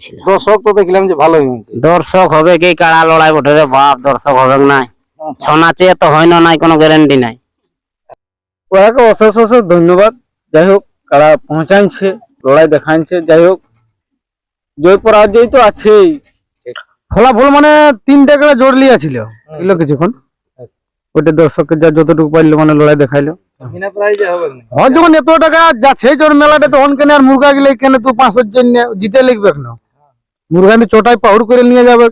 ছিল। দর্শক তো দেখলাম যে ভালোই হয়েছে। দর্শক হবে কি কাড়া লড়াই বটে রে বাপ, দর্শক হবে নাই। ছৌ নাচে তো হয় না, নাই কোনো গ্যারান্টি নাই। ওরাকে অশেষ অশেষ ধন্যবাদ। যাই হোক কারা পৌঁছাইছে, লড়াই দেখাইছে। যাই হোক জয় পরাজয় তো আছেই। ফলাফল মানে 3টা কারা জোর লিয়া ছিল এগুলো কিছুক্ষণ, ওইটা দর্শককে যা যতটুকু পারলো মানে লড়াই দেখাইলো। হ্যাঁ যখন এত টাকা যাচ্ছে জোর মেলাটা তখন কেন আর মুরগা গেলে কেন তো 500 জন জিতে লিখবে না, মুরগা চোটাই পাউড় করে নিয়ে যাবে,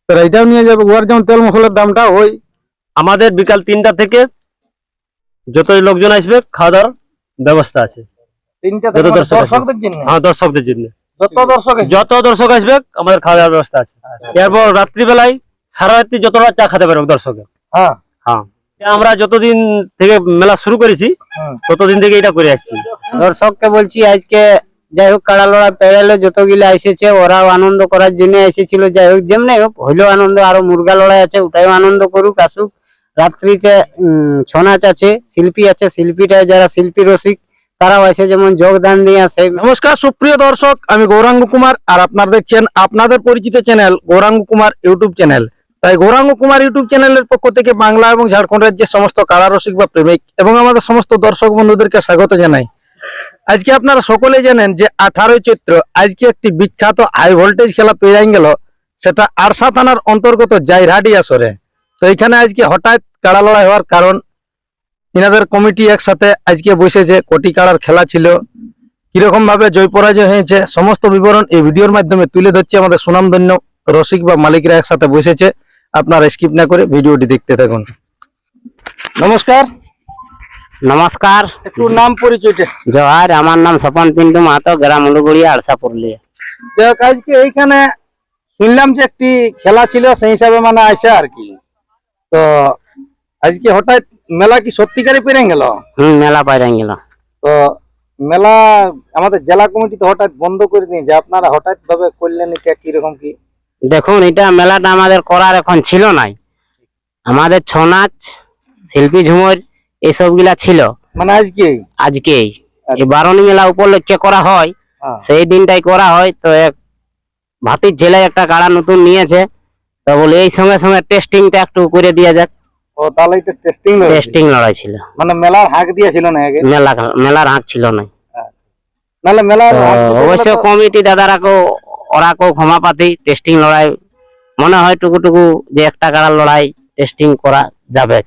তোর এইটাও নিয়ে যাবে। ওর যেমন তেল মশলার দামটা ওই। আমাদের বিকাল 3টা থেকে যতই লোকজন আসবে খাওয়া দাওয়ার ব্যবস্থা আছে। 3টা যত দর্শক আসবে। দর্শকদের জন্য, হ্যাঁ দর্শকদের জন্য যত দর্শক আসবে আমাদের খাওয়া দাওয়ার ব্যবস্থা আছে। এরপর রাত্রিবেলায় সারা রাত্রি যতটা চা খেতে পারবে দর্শকের। হ্যাঁ হ্যাঁ আমরা যতদিন থেকে মেলা শুরু করেছি ততদিন থেকে এটা করে আসছি। দর্শককে বলছি আজকে যাই হোক কাড়া লড়াই পেরালো, যতগুলা এসেছে ওরাও আনন্দ করার জন্য এসেছিল। যাই হোক যেমনি হোক হইলেও আনন্দ, আরো মুরগা লড়াই আছে ওটাও আনন্দ করুক, আসুক। রাত্রিতে ছৌ নাচ আছে, শিল্পী আছে, শিল্পীটা যারা শিল্পী রসিক তারাও আছে যেমন যোগদান দিয়ে আসে। নমস্কার সুপ্রিয় দর্শক, আমি গৌরাঙ্গ কুমার আর আপনারা দেখছেন আপনাদের পরিচিত channel Gauranga Kumar YouTube channel. তাই গৌরাঙ্গ কুমার ইউটিউব চ্যানেলের পক্ষ থেকে বাংলা এবং ঝাড়খণ্ড রাজ্যের সমস্ত কাড়া রসিক বা প্রেমিক এবং আমাদের সমস্ত দর্শক বন্ধুদেরকে স্বাগত জানাই। আজকে আপনারা সকলে জানেন যে 18ই চৈত্র আজকে একটি বিখ্যাত হাই ভোল্টেজ খেলা পেয়ে গেল, সেটা আরসা থানার অন্তর্গত জাইরহাটি আসরে। তো এখানে আজকে হঠাৎ কাড়া লড়াই হওয়ার কারণ ইনাদের কমিটি একসাথে আজকে বসেছে, কোটি কাড়ার খেলা ছিল, কিরকম ভাবে জয় পরাজয় হয়েছে সমস্ত বিবরণ এই ভিডিওর মাধ্যমে তুলে ধরছে। আমাদের সুনামধন্য রসিক বা মালিকরা একসাথে বসেছে, আপনারা স্কিপ না করে ভিডিওটি দেখতে থাকুন। নমস্কার। নমস্কার, একটু নাম পরিচয়টা। জোহার, আমার নাম স্বপন পিন্টু মাহাতো, গ্রাম উলুগুড়িয়া, আরসা, পুরুলিয়া। যাক আজকে এইখানে শুনলাম যে একটি খেলা ছিল, সেই হিসাবে মানে আসে আর কি। তো আজকে হঠাৎ মেলা কি সত্যিকারে পেরে গেল? মেলা পাইরা গেল। তো মেলা আমাদের জেলা কমিটি তো হঠাৎ বন্ধ করে দিয়েছে, আপনারা হঠাৎ ভাবে করলেন, এটা কিরকম কি? দেখুন এটা মেলাটা আমাদের করার এখন ছিল নাই, আমাদের ছৌ নাচ, শিল্পী ঝুমুর এইসব গুলা ছিল মানে আজকেই আজকেই এই বারণী মেলা উপলক্ষে করা হয়, সেই দিনটাই করা হয়। তো এক ভাতির ছেলে একটা কাড়া নতুন নিয়েছে, তো বলে এই সঙ্গে সঙ্গে টেস্টিংটা একটু করে দিয়া যাক। ও তাহলে তো টেস্টিং লড়াই ছিল, মানে মেলার হাঁক দিয়েছিল না আগে? মেলার হাঁক ছিল না। নাহলে মেলার অবশ্য কমিটি দাদারাকেও ওরাকেও ক্ষমা পাতি, টেস্টিং লড়াই মনে হয় টুকু যে একটা কাড়ার লড়াই টেস্টিং করা যাবে।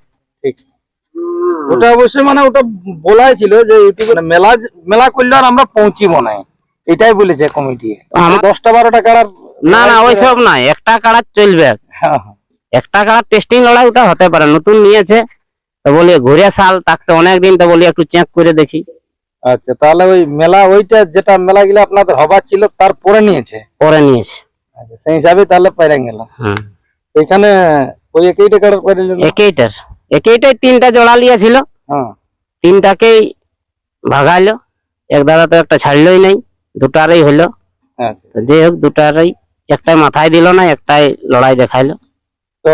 ওটা অবশ্যই মানে ওটা বলাই ছিল যে ইউটিউবে মেলা মেলা করলে আর আমরা পৌঁছিব না, এটাই বলেছে কমিটি। 10টা 12টা কাড়ার না না ওইসব নাই, একটা কাড়া চলবে, একটা কাড়া টেস্টিং লড়াই ওটা হতে পারে। নতুন নিয়েছে তো বলি ঘুরে সাল থাকতে অনেকদিন, তো বলি একটু চেক করে দেখি। আচ্ছা তাহলে ওই মেলা ওইটা যেটা মেলা গুলো আপনাদের হবার ছিল তারপরে নিয়েছে? পরে নিয়েছে। আচ্ছা সেই হিসাবে তাহলে পাইরা গেল। এখানে ওই একইটা কাড়ার পাইরা একইটাই 3টা জোড়া লিয়েছিল, 3টাকেই ভাগাইলো। এক দাদা তো একটা ছাড়লই নাই, দুটারই হইলো। যাই হোক দুটারই, একটাই মাথায় দিল না, একটাই লড়াই দেখাইলো। তো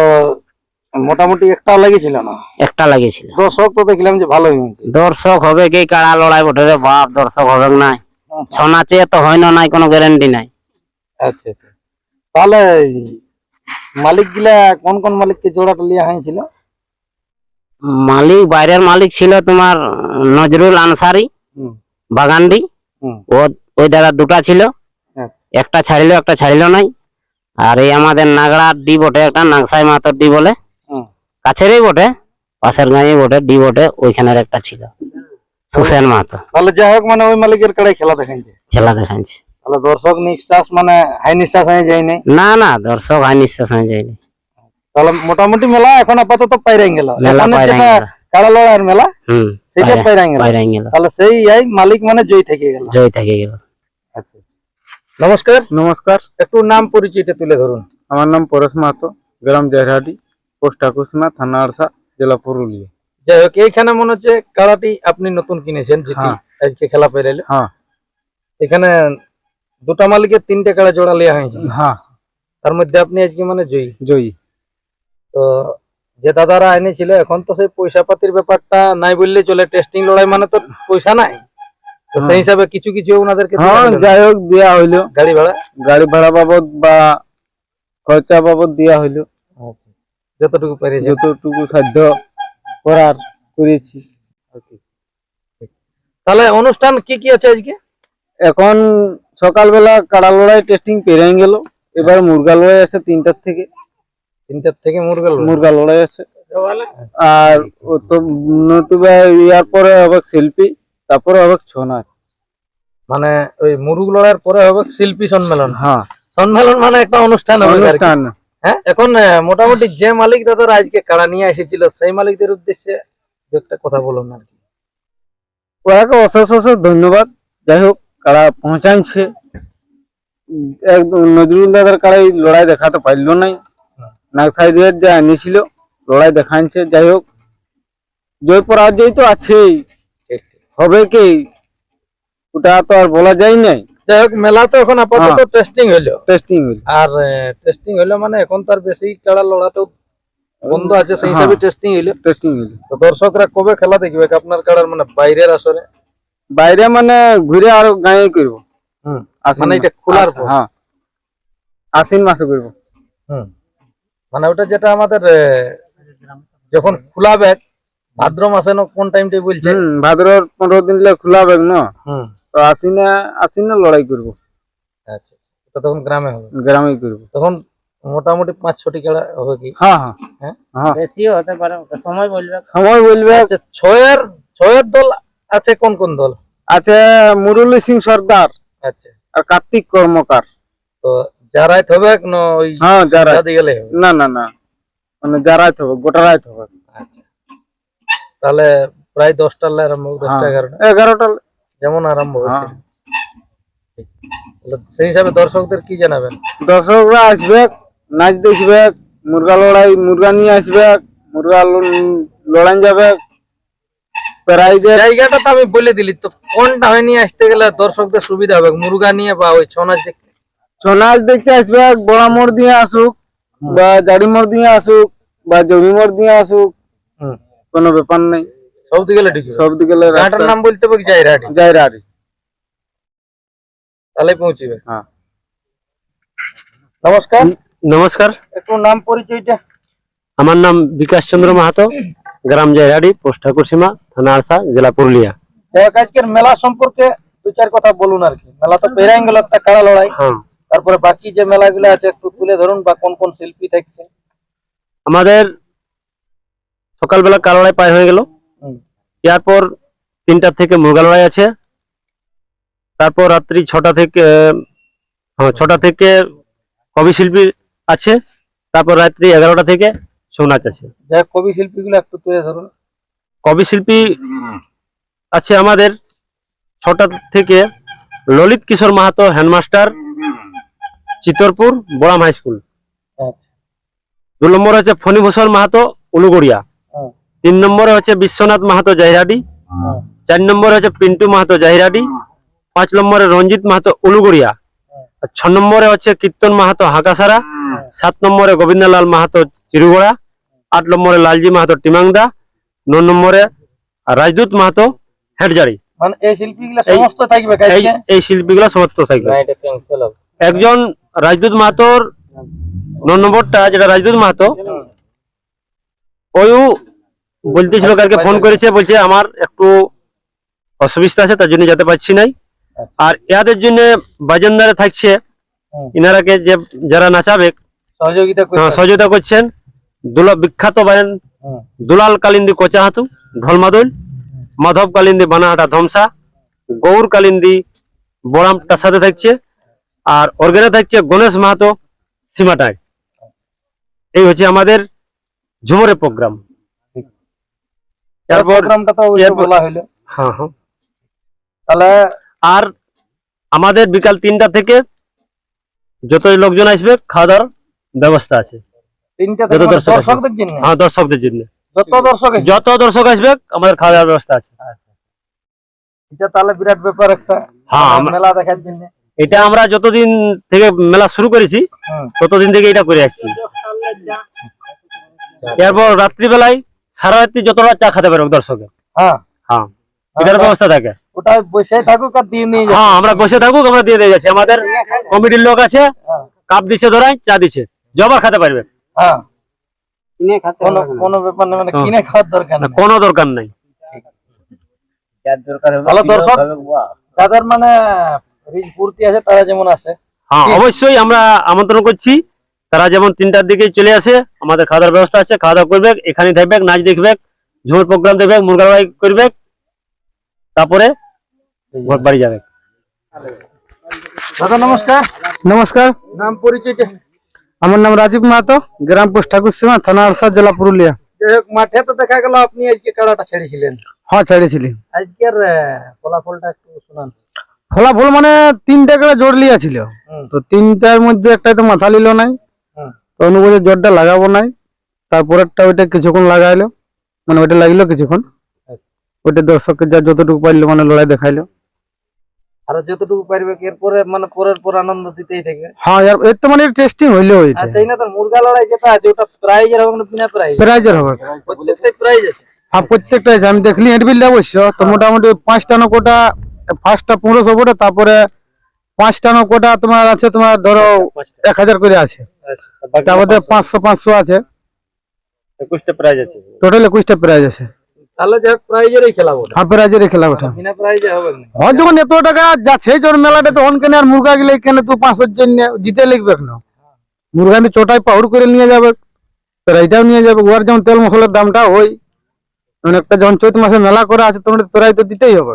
মোটামুটি একটা লাগিয়েছিল না? একটা লাগিয়েছিল। দর্শক তো দেখলাম যে ভালোই হয়েছে। দর্শক হবে কি কাড়া লড়াই বটে রে বাপ, দর্শক হবে নাই। ছৌ নাচে তো হয় না, নাই কোনো গ্যারান্টি নাই। আচ্ছা আচ্ছা তাহলে মালিক গুলা কোন কোন মালিককে জোড়াটা লিয়া হয়েছিল? মালিক বাইরের মালিক ছিল তোমার নজরুল আনসারি বাগান্ডি, ওই দাদা দুটা ছিল, একটা ছাড়িলো একটা ছাড়িলো নাই। আর এই আমাদের নাগড়ার ডি বটে, একটা নাগসাই মাহাতোর ডি বলে, কাছেরই বটে, পাশের গাঁয়ে বটে, ডি বটে, ওইখানের একটা ছিল সুসেন মাহাতো। তাহলে যাই হোক মানে ওই মালিকের কাড়াই খেলা দেখাইছে? তাহলে দর্শক নিঃশ্বাস মানে হাই নিঃশ্বাস হয়ে যায়নি? না না দর্শক হাই নিঃশ্বাস হয়ে যায়নি। তাহলে মোটামুটি মেলা এখন আপাতত পাইরা গেল, কাড়া লড়াইয়ের মেলা সেটা পাইরা গেল। তাহলে সেই মালিক মানে জয় থেকে গেল। আচ্ছা নমস্কার। নমস্কার, একটু নাম পরিচয়টা তুলে ধরুন। আমার নাম পরেশ মাহাতো, গ্রাম জাইরহাটি, পোস্ট ঠাকুরসীমা, থানা আরসা, জেলা পুরুলিয়া। যাই হোক এইখানে মনে হচ্ছে কাড়াটি আপনি নতুন কিনেছেন যেটি আজকে খেলা পেরাইলে? হ্যাঁ। এখানে দুটা মালিকের 3টে কাড়া জোড়া লিয়া হয়েছে? হ্যাঁ। তার মধ্যে আপনি আজকে মানে জয়ী। তো যে দাদারা এনেছিল এখন তো সেই পয়সা পাতির ব্যাপারটা নাই বললে চলে, টেস্টিং লড়াই মানে তো পয়সা নাই, তো সেই হিসাবে কিছু কিছু ওনাদেরকে দেওয়া হ্যাঁ হলো না? যাই হোক দেওয়া হইলো, গাড়ি ভাড়া গাড়ি ভাড়া বাবদ বা খরচা বাবদ দেওয়া হইলো, যতটুকু পেরেছে। যতটুকু সাধ্য করার করেছি আর কি। তাহলে অনুষ্ঠান কি কি আছে আজকে? এখন সকালবেলা কাড়া লড়াই টেস্টিং পেরিয়ে গেল, এবার মুরগা লড়াই আছে 3টার থেকে, 3টার থেকে মুরগা লড়াই আছে। আর ও তো নতুবা ইয়ার পরে হবে শিল্পী, তারপরে হবে ছৌ নাচ। মানে ওই মুরুগ লড়াইয়ের পরে হবে শিল্পী সম্মেলন। হ্যাঁ সম্মেলন মানে একটা অনুষ্ঠান হবে আর কি। অনুষ্ঠান। হ্যাঁ, এখন মোটামুটি যে মালিক দাদারা আজকে কাড়া নিয়ে এসেছিল সেই মালিকদের উদ্দেশ্যে দু একটা কথা বলুন আর কি। ওরাকে অশেষ অশেষ ধন্যবাদ। যাই হোক কারা পৌঁছাইছে, একদম নজরুল দাদার কারাই লড়াই দেখাতে পারলো নাই, নাগসাইদের যে আনিছিল লড়াই দেখাইছে। যাই হোক জয় পরাজয় তো আছেই, হবে কি ওটা তো আর বলা যায় নাই। যাই হোক মেলা তো এখন আপাতত টেস্টিং হইলো, টেস্টিং হইল, আর টেস্টিং হইলো মানে এখন তার বেশি কাড়া লড়া তো বন্ধ আছে, সেই হিসাবে টেস্টিং হইলো। টেস্টিং হইল। তো দর্শকরা কবে খেলা দেখবে আপনার কাড়ার মানে বাইরের আসরে? বাইরে মানে ঘুরে আর গাঁয়ে করবো। মানে এটা খোলার পর? হ্যাঁ আশ্বিন মাসে করবো। মানে ওটা যেটা আমাদের যখন খোলাবে ভাদ্র মাসে না কোন টাইমটাই বলছে? ভাদ্রর 15 দিন খোলা হবে না, তো আশ্বিনে লড়াই করবো। আচ্ছা, তো তখন গ্রামে হবে? গ্রামে করবো তখন মোটামুটি 5-6টি খেলা হবে কি? হ্যাঁ হ্যাঁ হ্যাঁ হ্যাঁ বেশিও হতে পারে, সময় বলবে। সময় বলবে। আচ্ছা, ছয়ের দল আছে কোন কোন দল? আছে মুরলী সিং সর্দার আচ্ছা, আর কার্তিক কর্মকার। তো যারাই হবে না ওই হ্যাঁ যারা দাদি গেলে হবে? না না না মানে যারাই হবে, গোটা রাত হবে। আচ্ছা, তাহলে প্রায় 10টার আরম্ভ হবে, 10টা 11টা 11টা। যেমন আরম্ভ হয়েছে। তাহলে সেই হিসাবে দর্শকদের কি জানাবেন? দর্শকরা আসবে, নাচ দেখবে, মুরগা লড়াই, মুরগা নিয়ে আসবে, মুরগা লড়াই যাবে। প্রাইজের জায়গাটা তো আমি বলে দিলি, তো কোনটা হয় নিয়ে আসতে গেলে দর্শকদের সুবিধা হবে, মুরগা নিয়ে বা ওই ছৌ নাচ দেখতে? ছৌ নাচ দেখতে আসবে, বড়া মোড় দিয়ে আসুক বা জাড়ি মোড় দিয়ে আসুক বা জমি মোড় দিয়ে আসুক, কোনো ব্যাপার নেই। সব দিকে ঠিক সব দিকে গাঁটার নাম বলতে হবে জায়রাটি? জায়রাটি, তাহলে পৌঁছিবে। হ্যাঁ। নমস্কার। নমস্কার, একটু নাম পরিচয়টা? আমার নাম বিকাশ চন্দ্র মাহাতো, গ্রাম জয়হাটি, পোস্ট ঠাকুরসীমা, থানা আরসা, জেলা পুরুলিয়া। যাই হোক, আজকের মেলা সম্পর্কে 2-4 কথা বলুন আর কি। মেলা তো পেরাই গেল একটা কাড়া লড়াই, হ্যাঁ, তারপরে বাকি যে মেলাগুলো আছে একটু তুলে ধরুন, বা কোন কোন শিল্পী থাকছে? আমাদের সকালবেলা কাল লড়াই পার হয়ে গেল, এরপর 3টা থেকে মুরগা লড়াই আছে, তারপর রাত্রি 6টা থেকে কবি শিল্পী আছে, তারপর রাত্রি 11টা থেকে ছৌ নাচ আছে। যাই হোক, কবি শিল্পীগুলো একটু তুলে ধরুন। কবি শিল্পী আছে আমাদের 6টা থেকে Lalit Kishore Mahato, headmaster, Chitarpur Baram high school. 2 নম্বরে হচ্ছে ফণীভূষণ মাহাতো, উলুগড়িয়া। 3 নম্বরে হচ্ছে বিশ্বনাথ মাহাতো, জাহিরাডি। 4 নম্বরে হচ্ছে পিন্টু মাহাতো, জাহিরাডি। 5 নম্বরে রঞ্জিত মাহাতো, উলুগড়িয়া। আর 6 নম্বরে হচ্ছে কীর্তন মাহাতো, হাঁকাসারা। 7 নম্বরে গোবিন্দলাল মাহাতো, চিরুগড়া। 8 নম্বরে লালজি মাহাতো, টিমাংদা। 9 নম্বরে রাজদূত মাহাতো, হেডজারি। মানে এই শিল্পীগুলো সমস্ত থাকবে এই শিল্পীগুলো সমস্ত থাকবে। একজন রাজদূত মাহাতোর 9 নম্বরটা, যেটা রাজদূত মাহাতো, ওই বলতেছিল, কালকে ফোন করেছে, বলছে আমার একটু অসুবিধা আছে, তার জন্য যেতে পারছি নাই। আর এদের জন্য বাজেন্দারে থাকছে, ইনারাকে যে যারা নাচাবে সহযোগিতা করছেন, বিখ্যাত বাজেন দুলাল কালিন্দি কোচাহাতু, ঢোলমাদুল, মাধব কালিন্দি বানাহাটা ধমসা, গৌর কালিন্দি বড়ামটার সাথে থাকছে, আর অর্গানে থাকছে গণেশ মাহাতো, সীমাটায়। এই হচ্ছে আমাদের ঝুমুরের প্রোগ্রাম। তাহলে আর আমাদের বিকাল 3টা থেকে যতই লোকজন আসবে, খাওয়া দাওয়ার ব্যবস্থা আছে। 3টা থেকে দর্শকদের জন্য? হ্যাঁ, দর্শকদের জন্য। যত দর্শক আসবে আমাদের খাওয়া দাওয়ার ব্যবস্থা আছে। এটা তাহলে বিরাট ব্যাপার একটা, মেলা দেখার জন্য। এটা আমরা যতদিন থেকে মেলা শুরু করেছি ততদিন থেকে এটা করে আসছি। এরপর রাত্রিবেলায় সারা রাত্রি যতটা চা খেতে পারবে দর্শকের। হ্যাঁ, হ্যাঁ, এটার ব্যবস্থা থাকে। ওটা বসে থাকুক আর দিয়ে নিয়ে হ্যাঁ আমরা বসে থাকুক, আমরা দিয়ে দিয়ে যাচ্ছি। আমাদের কমিটির লোক আছে, কাপ দিছে ধরাই, চা দিছে, জবার খেতে পারবে। হ্যাঁ, কিনে খেতে কোনো হবে না। কোনো ব্যাপার নেই, মানে হ্যাঁ। কিনে খাওয়ার দরকার না, নেই। কোনো দরকার নাই। যার দরকার হবে ভালো কিনেও দর্শক। খাবে, বাহ। যাদের মানে রিচ পূর্তি আছে তারা যেমন আছে। হ্যাঁ অবশ্যই আমরা আমন্ত্রণ করছি, তারা যেমন 3টার দিকে চলে আসে। আমাদের খাওয়া দাওয়ার ব্যবস্থা আছে, খাওয়া দাওয়া করবে, এখানে থাকবে, নাচ দেখবে, ঝুমুর প্রোগ্রাম দেখবে, মুরগা লড়াই করবে, তারপরে ঘর বাড়ি যাবে। দাদা নমস্কার। নমস্কার, নাম পরিচয়টা? আমার নাম রাজীব মাহাতো, গ্রাম পোস্ট ঠাকুরসীমা, থানা আরসা, জেলা পুরুলিয়া। যাই হোক, মাঠে তো দেখা গেল আপনি আজকে কাড়াটা ছেড়েছিলেন। হ্যাঁ, ছেড়েছিলি। আজকের ফলাফলটা একটু শোনান। ফলাফল মানে 3টে কাড়া জোর লিয়া ছিল, হুম, তো 3টার মধ্যে একটাই তো মাথা নিল নাই, হুম। তো অনুবলে জোরটা লাগাবো নাই। তারপরেরটা ওইটা কিছুক্ষণ লাগাইলো, মানে ওইটা লাগলো কিছুক্ষণ, ওইটা দর্শকের যা যতটুকু পাইলো মানে লড়াই দেখাইলো। আর যতটুকু পারবে এরপরে মানে পরের পর আনন্দ দিতেই থাকে। হ্যাঁ, এর তো মানে টেস্টিং হইলো, ওইটা আচ্ছা, এই না তোর মুরগা লড়াই যেটা আছে ওটা প্রাইজের হবে না বিনা প্রাইজ? প্রাইজের হবে। প্রত্যেকটাই প্রাইজ আছে। হ্যাঁ, প্রত্যেকটা আছে। আমি দেখলি হেডবিল অবশ্য, তো মোটামুটি 5টা নৌকোটা, ফার্স্টটা 1500 করে, তারপরে 5টা নৌকোটা তোমার আছে, তোমার ধরো 1000 করে আছে, তার মধ্যে 500 আছে, 21টা প্রাইজ আছে। টোটাল 21টা প্রাইজ আছে। তাহলে যাই হোক প্রাইজেরই খেলা বলে, হাফ প্রাইজের খেলা ওঠা। বিনা প্রাইজে হবে না। হয় যখন এত টাকা যাচ্ছে তোর মেলাটা, তখন কেন আর মুরগা গেলে কেন তুই 500 জন জিতে লিখবে না, মুরগা নিয়ে চোটাই পাউর করে নিয়ে যাবে, প্রাইজটাও নিয়ে যাবে। ওর যেমন তেল মশলার দামটা হয়, অনেকটা যখন চৈত মাসে মেলা করা আছে, তখন প্রাইজ তো দিতেই হবে।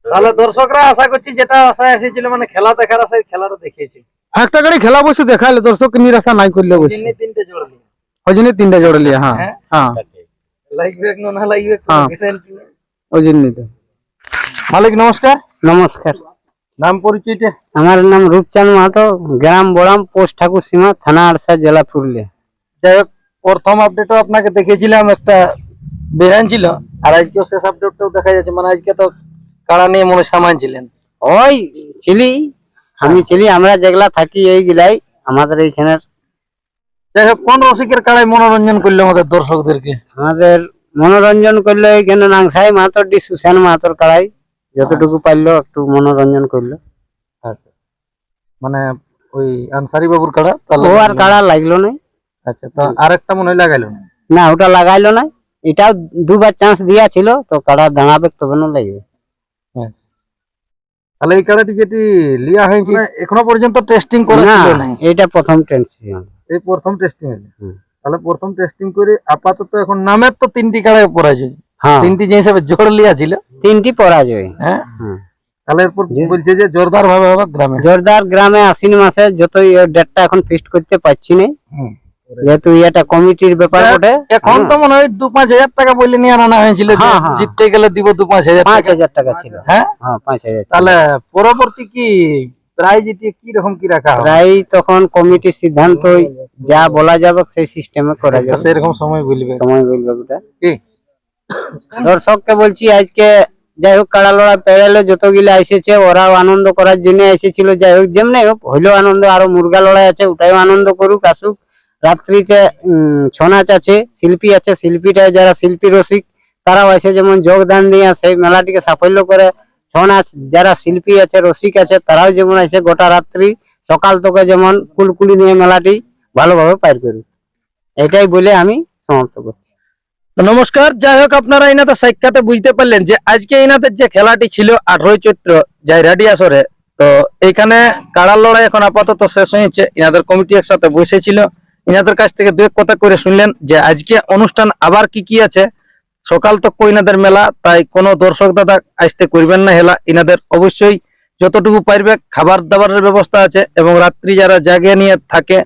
তাহলে দর্শকরা আশা করছি যেটা আশায় এসেছিল মানে খেলা দেখার আশায় খেলাটা দেখিয়েছি। একটা গাড়ি খেলা বসে দেখাইলে দর্শককে নিরাশা নাই করলে বসে, তিনটে তিনটে জোড় নিয়ে ওই জন্য 3টা জোড়ে লিয়া। হ্যাঁ, হ্যাঁ? হ্যাঁ, লাগবে না লাগবে হ্যাঁ। ওই জন্যই তো। মালিক নমস্কার। নমস্কার, নাম পরিচয়টা? আমার নাম রূপচাঁদ মাহাতো, গ্রাম বড়াম, পোস্ট ঠাকুরসীমা, থানা আরসা, জেলা পুরুলিয়া। যাই হোক, প্রথম আপডেটও আপনাকে দেখিয়েছিলাম, একটা বেরান ছিল, আর আজকেও শেষ আপডেটটাও দেখা যাচ্ছে। মানে আজকে তো কাড়া নিয়ে মনে সামান ছিলেন। ওই ছিলি, আমি ছিলি, আমরা যেগুলা থাকি এইগুলাই আমাদের এইখানের। যাই হোক, কোন রসিকের কাড়ায় মনোরঞ্জন করলো আমাদের দর্শকদেরকে? আমাদের মনোরঞ্জন করলো এইখানে নাংসাই মাহাতোর ডি সুশান মাহাতোর কাড়াই, যতটুকু পারলো একটু মনোরঞ্জন করলো। আচ্ছা, মানে ওই আনসারি বাবুর কাড়া? ও আর কাড়া লাগলো না। আচ্ছা, তো আরেকটা মনে হয় লাগাইলো না। না, ওটা লাগাইলো না, এটাও 2বার চান্স দিয়া ছিল, তো কাড়া দাঁড়াবে তবে না লাগবে। তাহলে এই কাড়াটি যেটি লিয়া হয়েছে এখনো পর্যন্ত টেস্টিং করা না, ছিল না? এটা প্রথম টেনশন। এই প্রথম টেস্টিং হলো। হুম। তাহলে প্রথম টেস্টিং করে আপাতত এখন নামের তো 3টি কাড়ায় পরাজয়, হ্যাঁ, 3টি যে হিসাবে জোড় লিয়া ছিল। 3টি পরাজয়। হ্যাঁ, হুম। তাহলে এরপর বলছে যে জোরদার ভাবে হবে গ্রামে। জোরদার গ্রামে আশ্বিন মাসে, যতই ডেটটা এখন ফিক্সড করতে পারছি না, হুম। যেহেতু এটা কমিটির ব্যাপার বটে। এখন তো মনে হয় 2-5 হাজার টাকা বলে নিয়ে আনা হয়েছিল, যে হ্যাঁ, হ্যাঁ। জিততে গেলে দিব 2-5 হাজার টাকা। 5,000 টাকা ছিল। হ্যাঁ, হ্যাঁ, 5,000। তাহলে পরবর্তী কি প্রাইজ কি রকম কি রাখা হবে? প্রায় তখন কমিটির সিদ্ধান্ত, যা বলা যাবে সেই সিস্টেমে করা যাবে। সেরকম সময় বলবে। সময় বলবে ওটা। কি দর্শককে বলছি, আজকে যাই হোক কাড়া লড়া পেরালো, যতগুলা এসেছে ওরাও আনন্দ করার জন্য এসেছিল। যাই হোক, যেমনি হোক হইলেও আনন্দ। আরো মুরগা লড়াই আছে, ওটাও আনন্দ করুক, আসুক। রাত্রিতে ছৌ নাচ আছে, শিল্পী আছে, শিল্পীটা যারা শিল্পী রসিক তারাও আছে, যেমন যোগদান দিয়ে সেই মেলাটিকে সাফল্য করে। ছৌ নাচ যারা শিল্পী আছে, রসিক আছে, তারাও যেমন আছে, গোটা রাত্রি সকাল থেকে যেমন কুলকুলি নিয়ে মেলাটি ভালোভাবে পার করুক, এটাই বলে আমি সমাপ্ত করছি। তো নমস্কার। যাই হোক, আপনারা এনাদের সাক্ষাতে বুঝতে পারলেন যে আজকে এনাদের যে খেলাটি ছিল 18 চৈত্র যাই রাডিয়াসরে, তো এইখানে কাড়ার লড়াই এখন আপাতত শেষ হয়েছে। এনাদের কমিটি একসাথে বসেছিল, এনাদের কাছ থেকে 2 কথা করে শুনলেন যে আজকে অনুষ্ঠান আবার কি কি আছে। সকাল তো এনাদের মেলা, তাই কোনো দর্শক দাদা আসতে করবেন না হেলা। এনাদের অবশ্যই যতটুকু পারবে খাবার দাবারের ব্যবস্থা আছে, এবং রাত্রি যারা জায়গা নিয়ে থাকে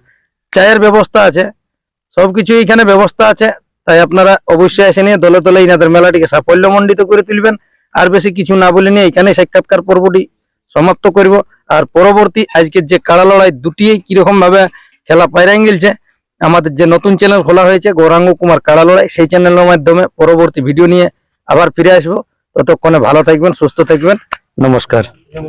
চায়ের ব্যবস্থা আছে, সবকিছু এখানে ব্যবস্থা আছে। তাই আপনারা অবশ্যই এসে নিয়ে দলে দলে এনাদের মেলাটিকে সাফল্যমণ্ডিত করে তুলবেন। আর বেশি কিছু না বলে নিয়ে এখানে সাক্ষাৎকার পর্বটি সমাপ্ত করব। আর পরবর্তী আজকের যে কাড়া লড়াই দুটি কিরকম ভাবে খেলা পায়রাং গেলছে, আমাদের যে নতুন চ্যানেল খোলা হয়েছে গৌরাঙ্গ কুমার কাড়া লড়াই, সেই চ্যানেলের মাধ্যমে পরবর্তী ভিডিও নিয়ে আবার ফিরে আসবো। ততক্ষণে ভালো থাকবেন, সুস্থ থাকবেন। নমস্কার।